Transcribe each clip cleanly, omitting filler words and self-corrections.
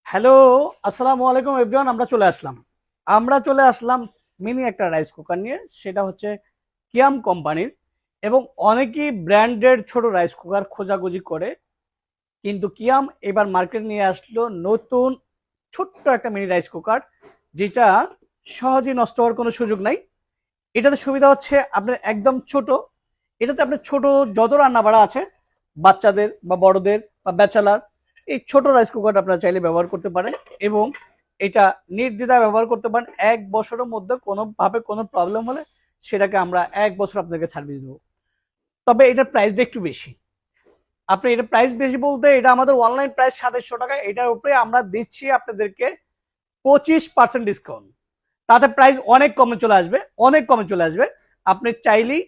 Hello, আসসালামু আলাইকুম everyone. আমরা চলে আসলাম মিনি একটা রাইস কুকার নিয়ে। সেটা হচ্ছে কিয়াম কোম্পানির। এবং অনেকেই ব্র্যান্ডেড ছোট রাইস কুকার খোঁজাখুঁজি করে, কিন্তু কিয়াম এবার মার্কেট নিয়ে আসলো নতুন ছোট্ট একটা মিনি রাইস কুকার, যেটা সহজেই নষ্ট হওয়ার কোনো সুযোগ নাই। এটাতে সুবিধা হচ্ছে আপনার একদম ছোট। এটাতে আপনার ছোট যত রান্না বাড়া আছে, বাচ্চাদের বা বড়দের বা ব্যাচেলার, এই ছোট রাইস কুকারটা আপনারা চাইলে ব্যবহার করতে পারেন। এবং এটা নির্দ্বিধায় ব্যবহার করতে পারেন। 1 বছরের মধ্যে কোনোভাবে কোনো প্রবলেম হলে সেটাকে আমরা 1 বছর আপনাকে সার্ভিস দেবো। তবে এটার প্রাইসটা একটু বেশি। আপনি এটা প্রাইস বেশি বলতে, এটা আমাদের অনলাইন প্রাইস 2700 টাকা। এটার উপরে আমরা দিচ্ছি আপনাদেরকে 25% ডিসকাউন্ট। তাতে প্রাইস অনেক কমে চলে আসবে, অনেক কমে চলে আসবে। আপনি চাইলেই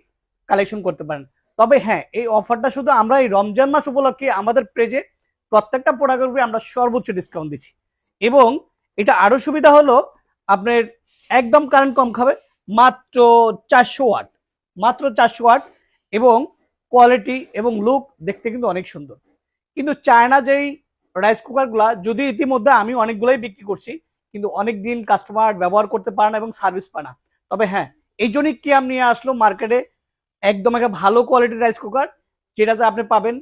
কালেকশন করতে পারেন। তবে হ্যাঁ, এই অফারটা শুধু আমরা এই রমজান মাস উপলক্ষে আমাদের পেজে প্রত্যেকটা প্রোডাক্টের উপরে আমরা সর্বোচ্চ ডিসকাউন্ট দিচ্ছি। এবং এটা আরো সুবিধা হলো, আপনার একদম কারেন্ট কম খাবে, মাত্র 400 ওয়াট, মাত্র 400 ওয়াট। এবং কোয়ালিটি এবং লুক দেখতে কিন্তু অনেক সুন্দর। কিন্তু চায়না যেই রাইস কুকারগুলা, যদি ইতিমধ্যে আমি অনেকগুলোই বিক্রি করছি, কিন্তু অনেক দিন কাস্টমার ব্যবহার করতে পারে না এবং সার্ভিস পায় না। তবে হ্যাঁ, এই জন্যই কি আমি নিয়ে আসলো মার্কেটে একদম একটা ভালো কোয়ালিটির রাইস কুকার, যেটাতে আপনি পাবেন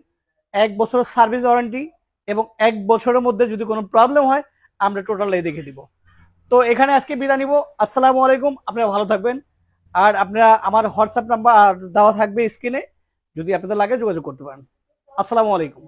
1 বছরের সার্ভিস ওয়ারেন্টি। এবং 1 বছরের মধ্যে যদি কোনো প্রবলেম হয়, আমরা টোটাল দেখে দিব। তো এখানে আজকে বিদায় নিব। আসসালামু আলাইকুম, আপনারা ভালো থাকবেন। আর আপনারা আমার হোয়াটসঅ্যাপ নাম্বার দেওয়া থাকবে স্ক্রিনে, যদি আপনাদের লাগে যোগাযোগ করতে পারেন। আসসালামু আলাইকুম।